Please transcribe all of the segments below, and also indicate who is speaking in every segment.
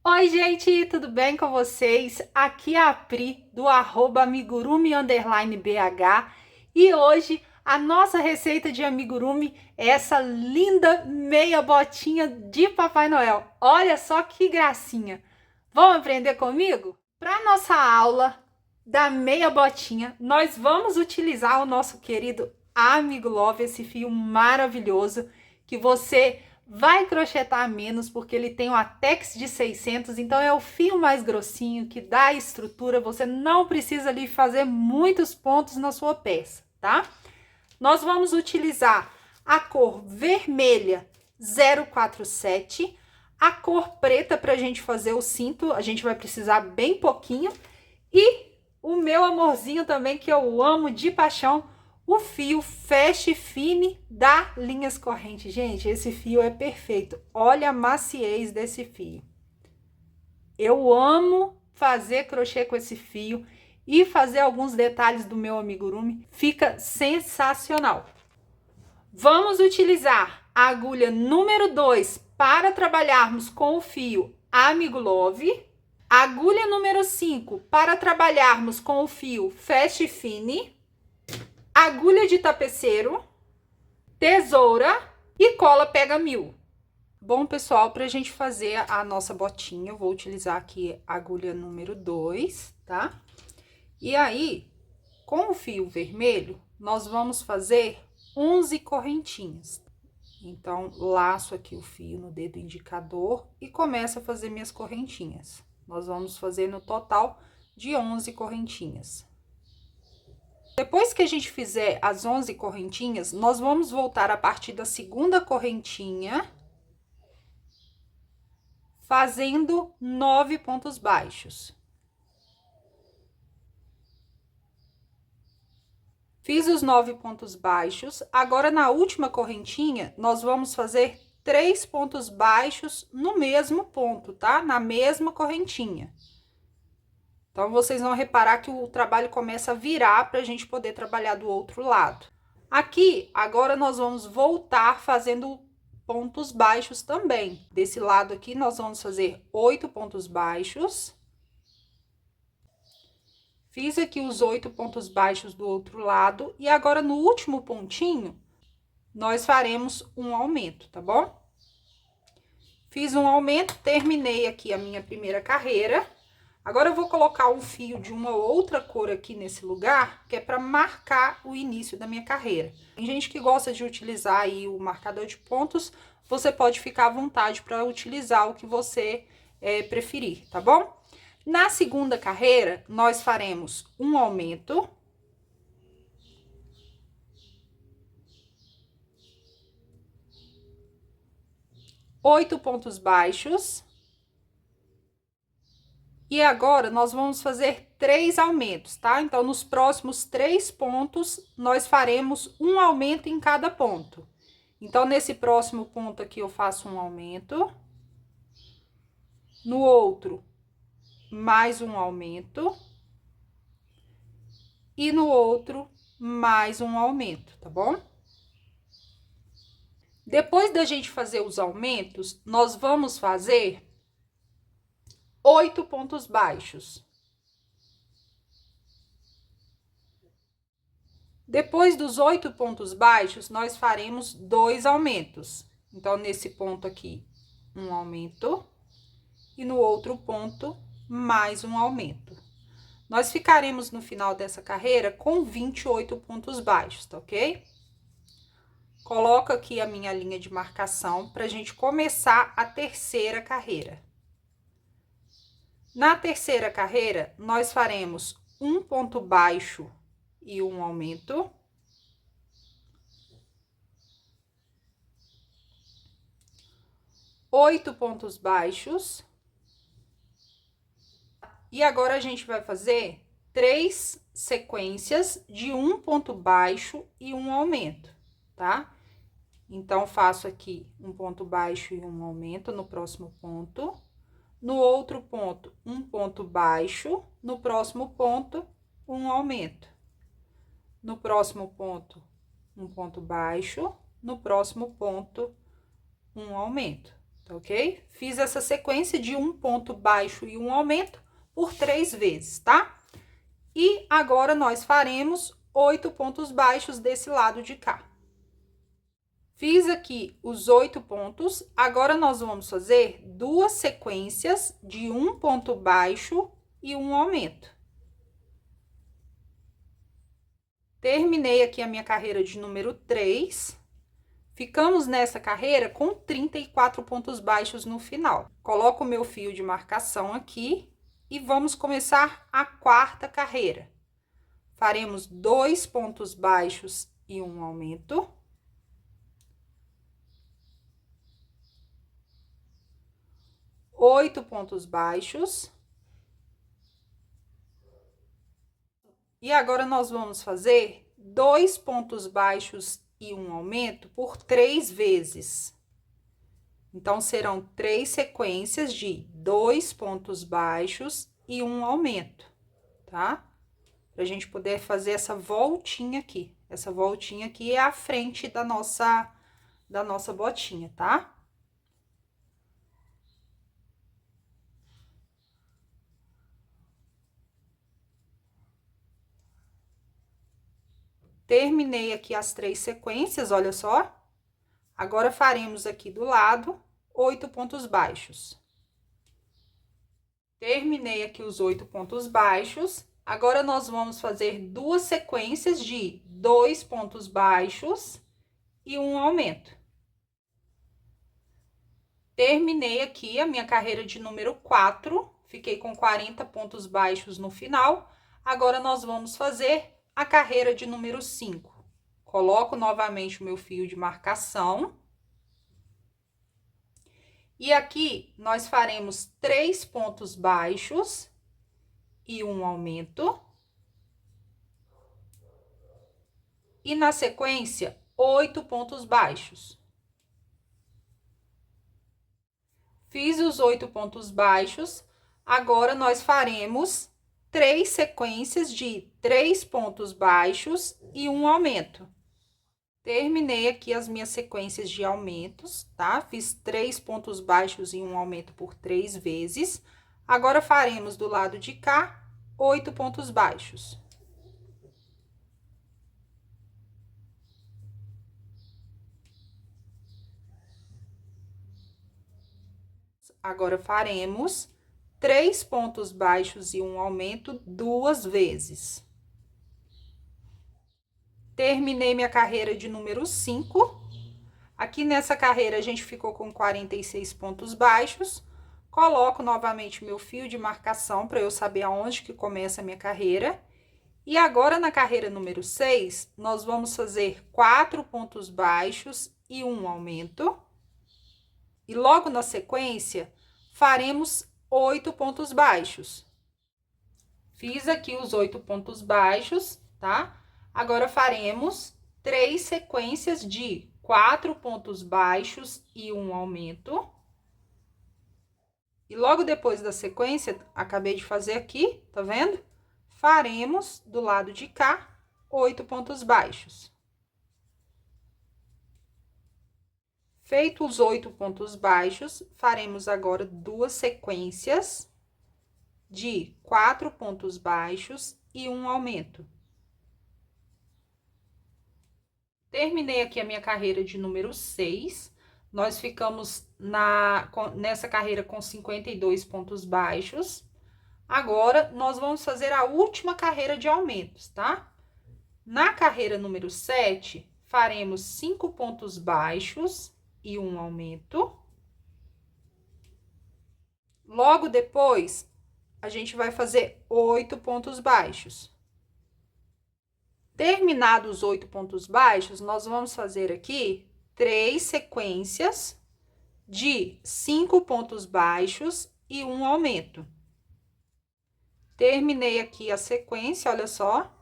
Speaker 1: Oi, gente, tudo bem com vocês? Aqui é a Pri, do @amigurumi_bh, e hoje a nossa receita de amigurumi é essa linda meia botinha de Papai Noel. Olha só que gracinha! Vamos aprender comigo? Para nossa aula da meia botinha, nós vamos utilizar o nosso querido Amigo Love, esse fio maravilhoso que você vai crochetar menos, porque ele tem um Atex de 600, então é o fio mais grossinho que dá estrutura, você não precisa ali fazer muitos pontos na sua peça, tá? Nós vamos utilizar a cor vermelha 047, a cor preta para a gente fazer o cinto, a gente vai precisar bem pouquinho, e o meu amorzinho também, que eu amo de paixão, o fio Fast Fine da Linhas Correntes. Gente, esse fio é perfeito. Olha a maciez desse fio. Eu amo fazer crochê com esse fio e fazer alguns detalhes do meu amigurumi. Fica sensacional. Vamos utilizar a agulha número 2 para trabalharmos com o fio Amigo Love. Agulha número 5 para trabalharmos com o fio Fast Fine. Agulha de tapeceiro, tesoura e cola pega 1000. Bom, pessoal, para a gente fazer a nossa botinha, eu vou utilizar aqui a agulha número 2, tá? E aí, com o fio vermelho, nós vamos fazer 11 correntinhas. Então, laço aqui o fio no dedo indicador e começo a fazer minhas correntinhas. Nós vamos fazer no total de 11 correntinhas. Depois que a gente fizer as 11 correntinhas, nós vamos voltar a partir da segunda correntinha, fazendo 9 pontos baixos. Fiz os 9 pontos baixos, agora na última correntinha, nós vamos fazer 3 pontos baixos no mesmo ponto, tá? Na mesma correntinha. Então, vocês vão reparar que o trabalho começa a virar para a gente poder trabalhar do outro lado. Aqui, agora nós vamos voltar fazendo pontos baixos também. Desse lado aqui, nós vamos fazer 8 pontos baixos. Fiz aqui os 8 pontos baixos do outro lado. E agora, no último pontinho, nós faremos um aumento, tá bom? Fiz um aumento, terminei aqui a minha primeira carreira. Agora, eu vou colocar um fio de uma outra cor aqui nesse lugar, que é para marcar o início da minha carreira. Tem gente que gosta de utilizar aí o marcador de pontos, você pode ficar à vontade para utilizar o que você preferir, tá bom? Na segunda carreira, nós faremos um aumento. Oito pontos baixos. E agora, nós vamos fazer 3 aumentos, tá? Então, nos próximos 3 pontos, nós faremos um aumento em cada ponto. Então, nesse próximo ponto aqui, eu faço um aumento. No outro, mais um aumento. E no outro, mais um aumento, tá bom? Depois da gente fazer os aumentos, nós vamos fazer 8 pontos baixos. Depois dos 8 pontos baixos, nós faremos 2 aumentos. Então, nesse ponto aqui, um aumento. E no outro ponto, mais um aumento. Nós ficaremos no final dessa carreira com 28 pontos baixos, tá ok? Coloco aqui a minha linha de marcação para a gente começar a terceira carreira. Na terceira carreira, nós faremos um ponto baixo e um aumento. Oito pontos baixos. E agora, a gente vai fazer 3 sequências de um ponto baixo e um aumento, tá? Então, faço aqui um ponto baixo e um aumento no próximo ponto. No outro ponto, um ponto baixo. No próximo ponto, um aumento. No próximo ponto, um ponto baixo. No próximo ponto, um aumento. tá ok? Fiz essa sequência de um ponto baixo e um aumento por 3 vezes, tá? E agora nós faremos 8 pontos baixos desse lado de cá. Fiz aqui os 8 pontos, agora nós vamos fazer 2 sequências de um ponto baixo e um aumento. Terminei aqui a minha carreira de número 3. Ficamos nessa carreira com 34 pontos baixos no final. Coloco o meu fio de marcação aqui e vamos começar a quarta carreira. Faremos 2 pontos baixos e um aumento. Oito pontos baixos. E agora nós vamos fazer 2 pontos baixos e um aumento por 3 vezes. Então, serão 3 sequências de 2 pontos baixos e um aumento, tá? Pra gente poder fazer essa voltinha aqui. Essa voltinha aqui é a frente da nossa botinha, tá? Terminei aqui as 3 sequências, olha só. Agora, faremos aqui do lado 8 pontos baixos. Terminei aqui os 8 pontos baixos. Agora, nós vamos fazer 2 sequências de 2 pontos baixos e um aumento. Terminei aqui a minha carreira de número 4. Fiquei com 40 pontos baixos no final. Agora, nós vamos fazer a carreira de número 5. Coloco novamente o meu fio de marcação. E aqui, nós faremos 3 pontos baixos e um aumento. E na sequência, 8 pontos baixos. Fiz os 8 pontos baixos. Agora, nós faremos 3 sequências de 3 pontos baixos e um aumento. Terminei aqui as minhas sequências de aumentos, tá? Fiz 3 pontos baixos e um aumento por 3 vezes. Agora, faremos do lado de cá 8 pontos baixos. Agora, faremos 3 pontos baixos e um aumento 2 vezes. Terminei minha carreira de número 5. Aqui nessa carreira, a gente ficou com 46 pontos baixos. Coloco novamente meu fio de marcação para eu saber aonde que começa a minha carreira. E agora, na carreira número 6, nós vamos fazer 4 pontos baixos e um aumento. E logo na sequência, faremos 8 pontos baixos. Fiz aqui os 8 pontos baixos, tá? Agora, faremos 3 sequências de 4 pontos baixos e um aumento. E logo depois da sequência, acabei de fazer aqui, tá vendo? Faremos do lado de cá 8 pontos baixos. Feito os 8 pontos baixos, faremos agora 2 sequências de 4 pontos baixos e um aumento. Terminei aqui a minha carreira de número 6. Nós ficamos nessa carreira com 52 pontos baixos. Agora, nós vamos fazer a última carreira de aumentos, tá? Na carreira número 7, faremos 5 pontos baixos e um aumento. Logo depois, a gente vai fazer 8 pontos baixos. Terminados os 8 pontos baixos, nós vamos fazer aqui 3 sequências de 5 pontos baixos e um aumento. Terminei aqui a sequência, olha só.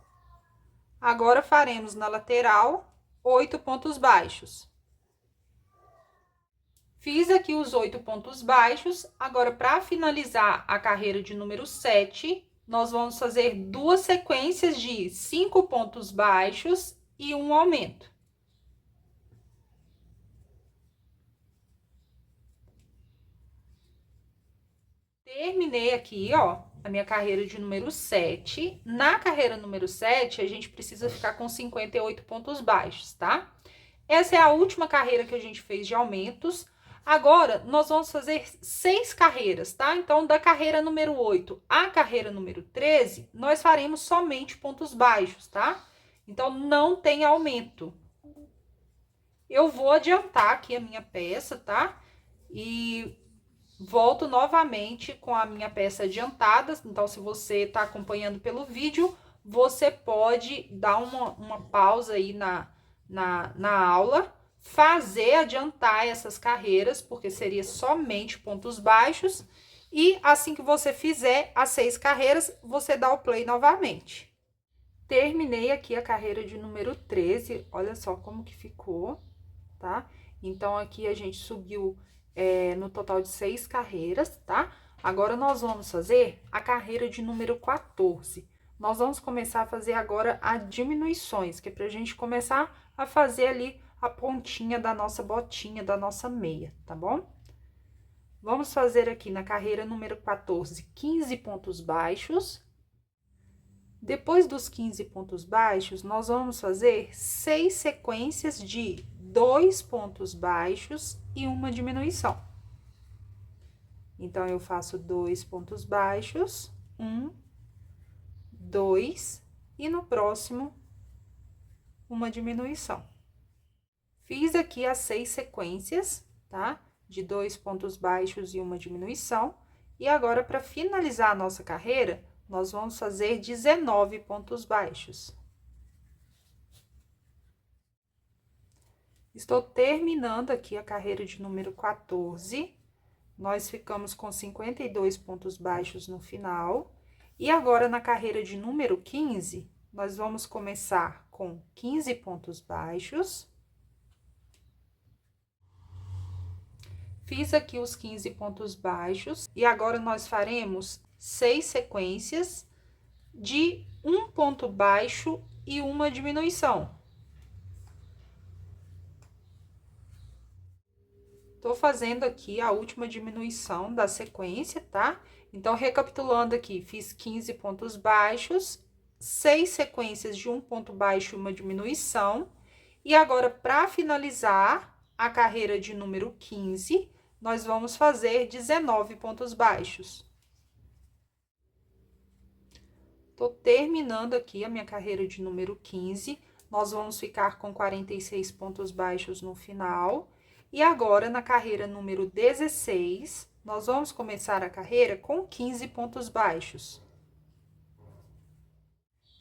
Speaker 1: Agora, faremos na lateral 8 pontos baixos. Fiz aqui os 8 pontos baixos. Agora, para finalizar a carreira de número 7, nós vamos fazer 2 sequências de 5 pontos baixos e um aumento. Terminei aqui, ó, a minha carreira de número 7. Na carreira número 7, a gente precisa ficar com 58 pontos baixos, tá? Essa é a última carreira que a gente fez de aumentos. Agora, nós vamos fazer 6 carreiras, tá? Então, da carreira número 8 à carreira número 13, nós faremos somente pontos baixos, tá? Então, não tem aumento. Eu vou adiantar aqui a minha peça, tá? E volto novamente com a minha peça adiantada. Então, se você tá acompanhando pelo vídeo, você pode dar uma pausa aí na aula, adiantar essas carreiras, porque seria somente pontos baixos, e assim que você fizer as 6 carreiras, você dá o play novamente. Terminei aqui a carreira de número 13, olha só como que ficou, tá? Então, aqui a gente subiu no total de 6 carreiras, tá? Agora, nós vamos fazer a carreira de número 14. Nós vamos começar a fazer agora as diminuições, que é pra gente começar a fazer ali a pontinha da nossa botinha, da nossa meia, tá bom? Vamos fazer aqui na carreira número 14, 15 pontos baixos. Depois dos 15 pontos baixos, nós vamos fazer 6 sequências de 2 pontos baixos e uma diminuição. Então, eu faço 2 pontos baixos, 1, 2, e no próximo, uma diminuição. Fiz aqui as 6 sequências, tá? De 2 pontos baixos e uma diminuição. E agora, para finalizar a nossa carreira, nós vamos fazer 19 pontos baixos. Estou terminando aqui a carreira de número 14. Nós ficamos com 52 pontos baixos no final. E agora, na carreira de número 15, nós vamos começar com 15 pontos baixos. Fiz aqui os 15 pontos baixos. E agora, nós faremos 6 sequências de 1 ponto baixo e uma diminuição. Tô fazendo aqui a última diminuição da sequência, tá? Então, recapitulando aqui, fiz 15 pontos baixos, 6 sequências de 1 ponto baixo e uma diminuição. E agora, para finalizar a carreira de número 15, nós vamos fazer 19 pontos baixos. Tô terminando aqui a minha carreira de número 15, nós vamos ficar com 46 pontos baixos no final. E agora, na carreira número 16, nós vamos começar a carreira com 15 pontos baixos.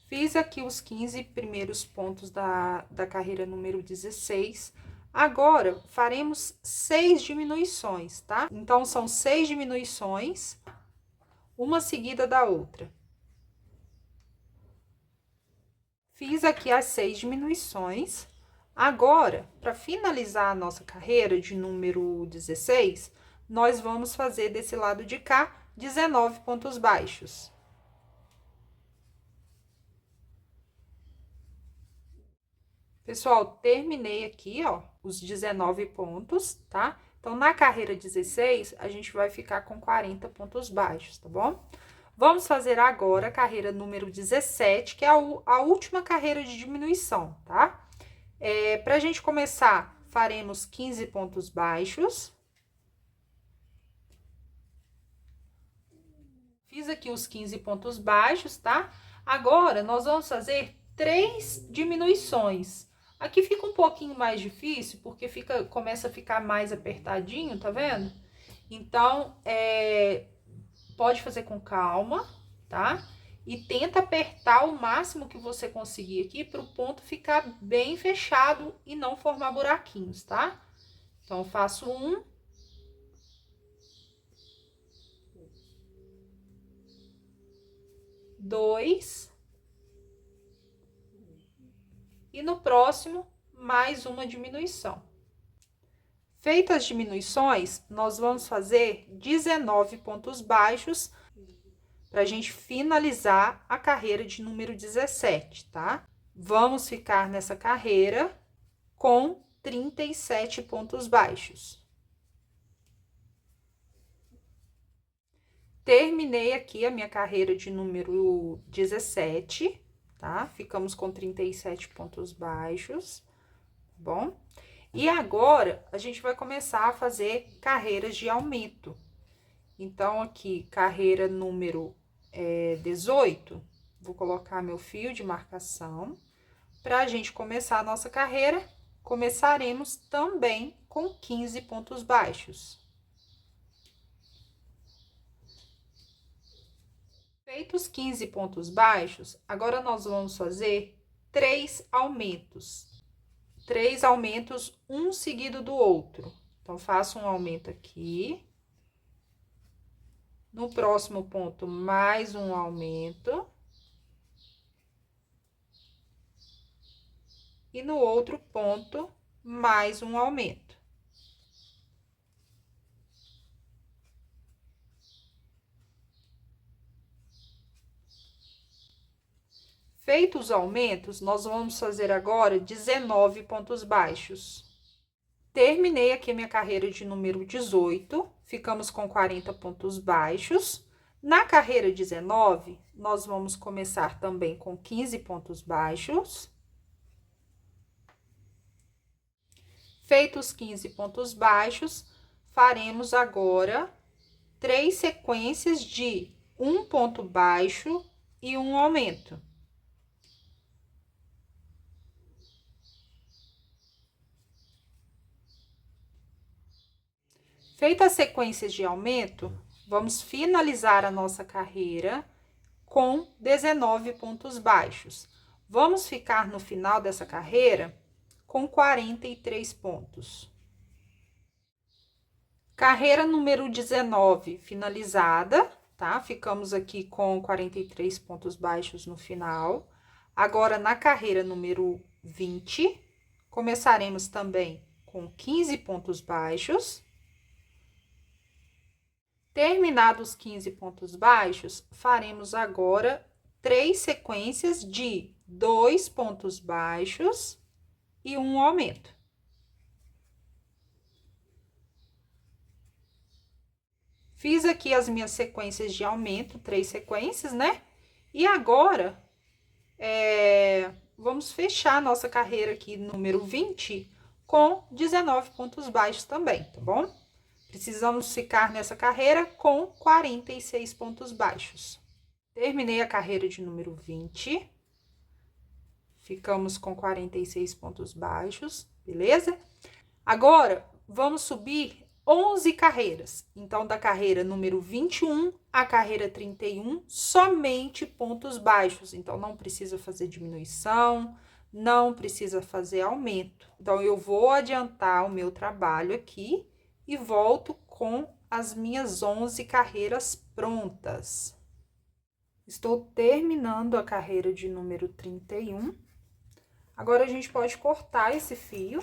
Speaker 1: Fiz aqui os 15 primeiros pontos da carreira número 16. Agora, faremos 6 diminuições, tá? Então, são 6 diminuições, uma seguida da outra. Fiz aqui as 6 diminuições. Agora, para finalizar a nossa carreira de número 16, nós vamos fazer desse lado de cá 19 pontos baixos. Pessoal, terminei aqui, ó, os 19 pontos, tá? Então, na carreira 16, a gente vai ficar com 40 pontos baixos, tá bom? Vamos fazer agora a carreira número 17, que é a última carreira de diminuição, tá? Pra gente começar, faremos 15 pontos baixos. Fiz aqui os 15 pontos baixos, tá? Agora, nós vamos fazer 3 diminuições. Aqui fica um pouquinho mais difícil, porque começa a ficar mais apertadinho, tá vendo? Então, pode fazer com calma, tá? E tenta apertar o máximo que você conseguir aqui para o ponto ficar bem fechado e não formar buraquinhos, tá? Então, eu faço 1. 2. E no próximo, mais uma diminuição. Feitas as diminuições, nós vamos fazer 19 pontos baixos para a gente finalizar a carreira de número 17, tá? Vamos ficar nessa carreira com 37 pontos baixos. Terminei aqui a minha carreira de número 17, tá? Ficamos com 37 pontos baixos, tá bom? E agora, a gente vai começar a fazer carreiras de aumento. Então, aqui, carreira número 18, vou colocar meu fio de marcação. Para a gente começar a nossa carreira, começaremos também com 15 pontos baixos. Feitos 15 pontos baixos, agora nós vamos fazer 3 aumentos. 3 aumentos, um seguido do outro. Então, faço um aumento aqui. No próximo ponto, mais um aumento. E no outro ponto, mais um aumento. Feitos os aumentos, nós vamos fazer agora 19 pontos baixos. Terminei aqui a minha carreira de número 18, ficamos com 40 pontos baixos. Na carreira 19, nós vamos começar também com 15 pontos baixos. Feitos os 15 pontos baixos, faremos agora 3 sequências de um ponto baixo e um aumento. Feita as sequências de aumento, vamos finalizar a nossa carreira com 19 pontos baixos. Vamos ficar no final dessa carreira com 43 pontos. Carreira número 19 finalizada, tá? Ficamos aqui com 43 pontos baixos no final. Agora, na carreira número 20, começaremos também com 15 pontos baixos. Terminados os 15 pontos baixos, faremos agora 3 sequências de 2 pontos baixos e um aumento. Fiz aqui as minhas sequências de aumento, 3 sequências, né? E agora, vamos fechar a nossa carreira aqui, número 20, com 19 pontos baixos também, tá bom? Precisamos ficar nessa carreira com 46 pontos baixos. Terminei a carreira de número 20. Ficamos com 46 pontos baixos, beleza? Agora, vamos subir 11 carreiras. Então, da carreira número 21 à carreira 31, somente pontos baixos. Então, não precisa fazer diminuição, não precisa fazer aumento. Então, eu vou adiantar o meu trabalho aqui e volto com as minhas 11 carreiras prontas. Estou terminando a carreira de número 31. Agora, a gente pode cortar esse fio.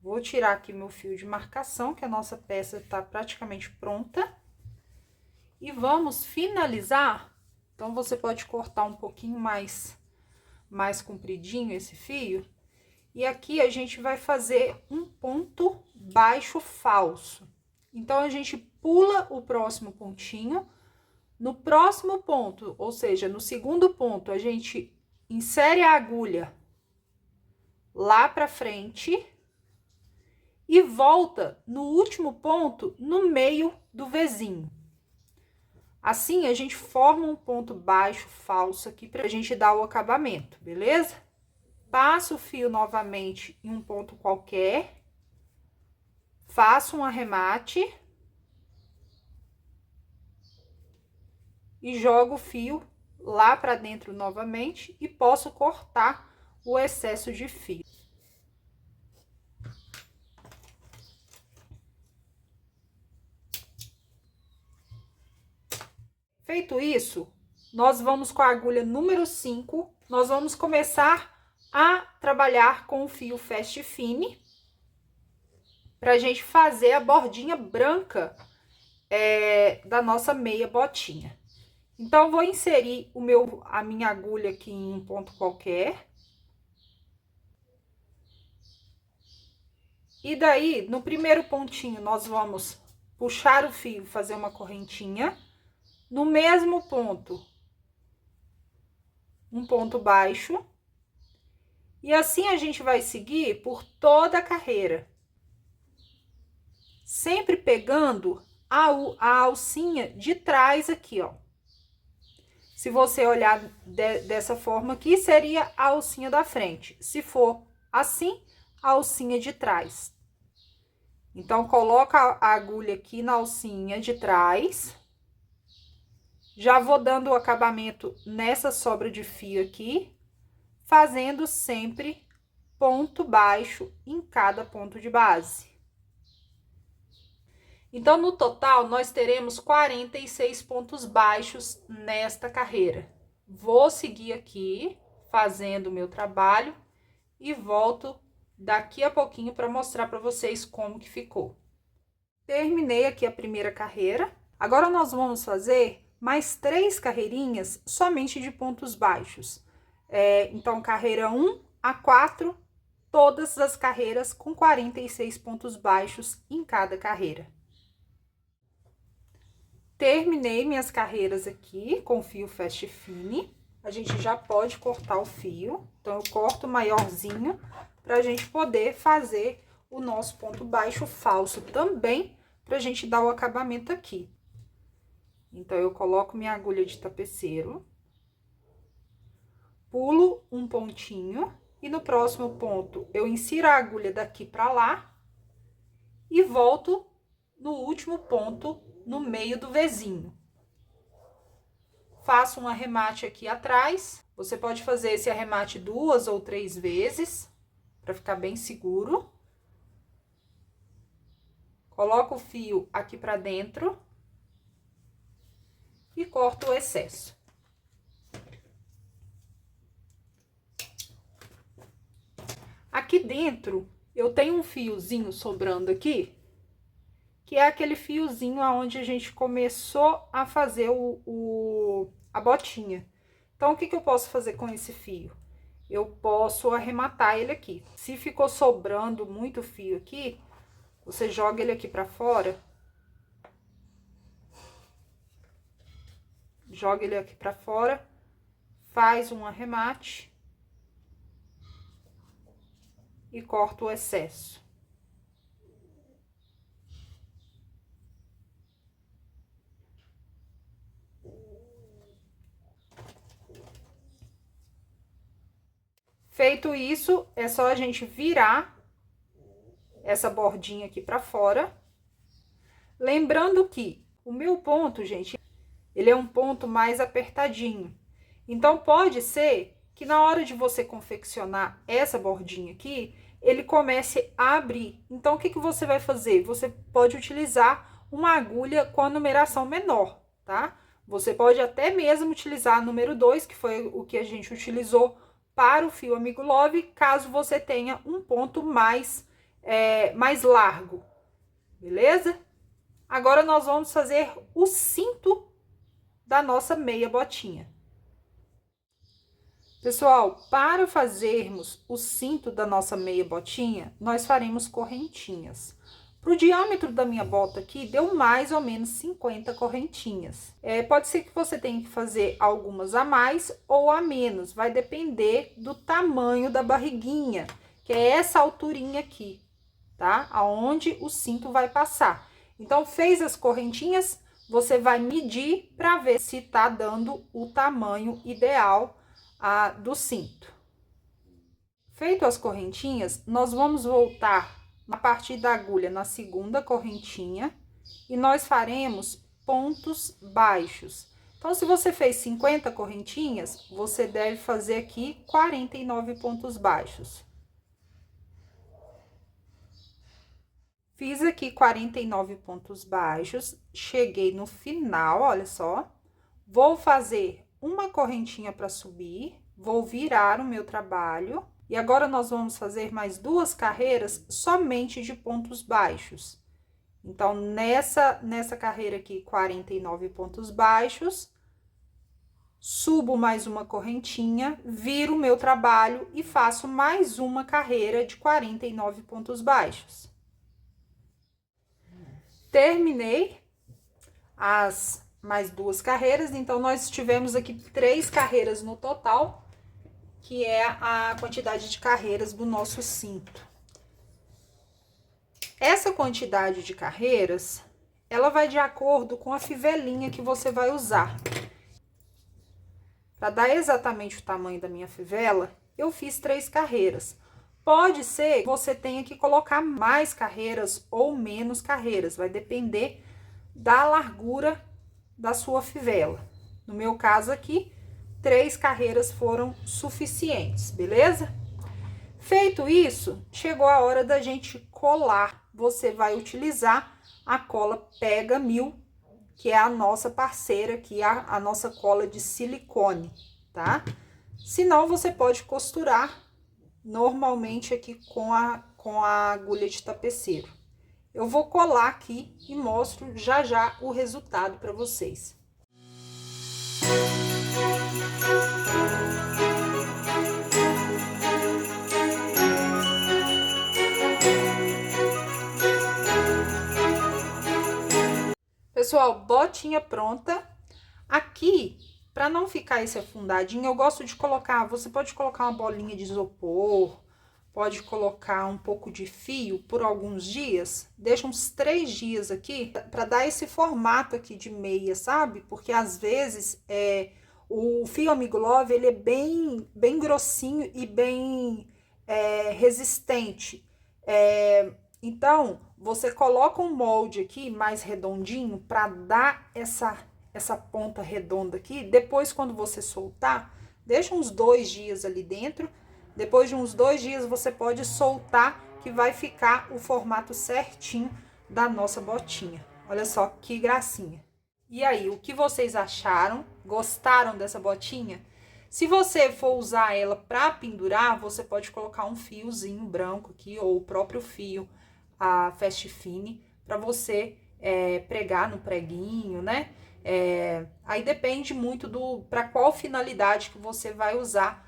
Speaker 1: Vou tirar aqui meu fio de marcação, que a nossa peça está praticamente pronta. E vamos finalizar. Então, você pode cortar um pouquinho mais compridinho esse fio. E aqui a gente vai fazer um ponto baixo falso. Então, a gente pula o próximo pontinho. No próximo ponto, ou seja, no segundo ponto, a gente insere a agulha lá pra frente e volta no último ponto, no meio do Vzinho. Assim, a gente forma um ponto baixo falso aqui pra gente dar o acabamento, beleza? Passo o fio novamente em um ponto qualquer, faço um arremate e jogo o fio lá para dentro novamente e posso cortar o excesso de fio. Feito isso, nós vamos com a agulha número 5, nós vamos começar a trabalhar com o fio Fast Fine, pra gente fazer a bordinha branca da nossa meia botinha. Então, vou inserir a minha agulha aqui em um ponto qualquer. E daí, no primeiro pontinho, nós vamos puxar o fio, fazer uma correntinha, no mesmo ponto, um ponto baixo, e assim a gente vai seguir por toda a carreira, sempre pegando a alcinha de trás aqui, ó. Se você olhar dessa forma aqui, seria a alcinha da frente. Se for assim, a alcinha de trás. Então, coloca a agulha aqui na alcinha de trás. Já vou dando o acabamento nessa sobra de fio aqui, fazendo sempre ponto baixo em cada ponto de base. Então, no total, nós teremos 46 pontos baixos nesta carreira. Vou seguir aqui, fazendo o meu trabalho, e volto daqui a pouquinho para mostrar para vocês como que ficou. Terminei aqui a primeira carreira. Agora, nós vamos fazer mais 3 carreirinhas somente de pontos baixos. Então, carreira 1 a 4, todas as carreiras com 46 pontos baixos em cada carreira. Terminei minhas carreiras aqui com fio Fast Fine. A gente já pode cortar o fio. Então, eu corto maiorzinho pra gente poder fazer o nosso ponto baixo falso também, pra gente dar o acabamento aqui. Então, eu coloco minha agulha de tapeceiro, pulo um pontinho e no próximo ponto eu insiro a agulha daqui pra lá e volto no último ponto no meio do Vzinho. Faço um arremate aqui atrás. Você pode fazer esse arremate 2 ou 3 vezes, para ficar bem seguro. Coloco o fio aqui para dentro e corto o excesso. Aqui dentro, eu tenho um fiozinho sobrando aqui, que é aquele fiozinho aonde a gente começou a fazer a botinha. Então, o que eu posso fazer com esse fio? Eu posso arrematar ele aqui. Se ficou sobrando muito fio aqui, você joga ele aqui pra fora. Joga ele aqui pra fora, faz um arremate e corta o excesso. Feito isso, é só a gente virar essa bordinha aqui pra fora. Lembrando que o meu ponto, gente, ele é um ponto mais apertadinho. Então, pode ser que na hora de você confeccionar essa bordinha aqui, ele comece a abrir. Então, o que você vai fazer? Você pode utilizar uma agulha com a numeração menor, tá? Você pode até mesmo utilizar a número 2, que foi o que a gente utilizou para o fio Amigo Love, caso você tenha um ponto mais largo, beleza? Agora, nós vamos fazer o cinto da nossa meia botinha. Pessoal, para fazermos o cinto da nossa meia botinha, nós faremos correntinhas. Para o diâmetro da minha bota aqui, deu mais ou menos 50 correntinhas. Pode ser que você tenha que fazer algumas a mais ou a menos, vai depender do tamanho da barriguinha, que é essa alturinha aqui, tá? Aonde o cinto vai passar. Então, fez as correntinhas, você vai medir para ver se tá dando o tamanho ideal do cinto. Feito as correntinhas, nós vamos voltar a partir da agulha na segunda correntinha e nós faremos pontos baixos. Então, se você fez 50 correntinhas, você deve fazer aqui 49 pontos baixos. Fiz aqui 49 pontos baixos, cheguei no final, olha só. Vou fazer uma correntinha para subir, vou virar o meu trabalho. E agora, nós vamos fazer mais 2 carreiras somente de pontos baixos. Então, nessa carreira aqui, 49 pontos baixos, subo mais uma correntinha, viro o meu trabalho e faço mais uma carreira de 49 pontos baixos. terminei as mais 2 carreiras, então nós tivemos aqui 3 carreiras no total, que é a quantidade de carreiras do nosso cinto. Essa quantidade de carreiras, ela vai de acordo com a fivelinha que você vai usar. Para dar exatamente o tamanho da minha fivela, eu fiz 3 carreiras. Pode ser que você tenha que colocar mais carreiras ou menos carreiras, vai depender da largura da sua fivela. No meu caso aqui, 3 carreiras foram suficientes, beleza? Feito isso, chegou a hora da gente colar. Você vai utilizar a cola Pega 1000, que é a nossa parceira aqui, a nossa cola de silicone, tá? Se não, você pode costurar normalmente aqui com a agulha de tapeceiro. Eu vou colar aqui e mostro já já o resultado para vocês. Pessoal, botinha pronta. Aqui, para não ficar esse afundadinho, eu gosto de colocar, você pode colocar uma bolinha de isopor, pode colocar um pouco de fio por alguns dias, deixa uns 3 dias aqui, para dar esse formato aqui de meia, sabe? Porque às vezes o fio Amigo Love, ele é bem grossinho e bem resistente. Então, você coloca um molde aqui mais redondinho para dar essa ponta redonda aqui. Depois, quando você soltar, deixa uns 2 dias ali dentro. Depois de uns 2 dias, você pode soltar, que vai ficar o formato certinho da nossa botinha. Olha só que gracinha. E aí, o que vocês acharam? Gostaram dessa botinha? Se você for usar ela para pendurar, você pode colocar um fiozinho branco aqui, ou o próprio fio, a Fast Fine, para você pregar no preguinho, né? Aí depende muito para qual finalidade que você vai usar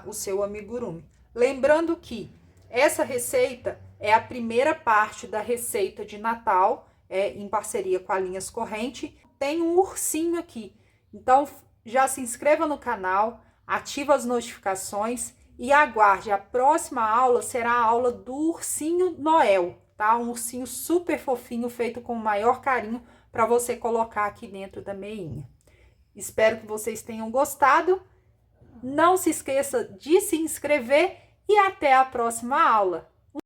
Speaker 1: o seu amigurumi. Lembrando que essa receita é a primeira parte da receita de Natal, em parceria com a Linhas Corrente. Tem um ursinho aqui, então já se inscreva no canal, ativa as notificações e aguarde. A próxima aula será a aula do ursinho Noel, tá? Um ursinho super fofinho, feito com o maior carinho, para você colocar aqui dentro da meinha. Espero que vocês tenham gostado. Não se esqueça de se inscrever e até a próxima aula.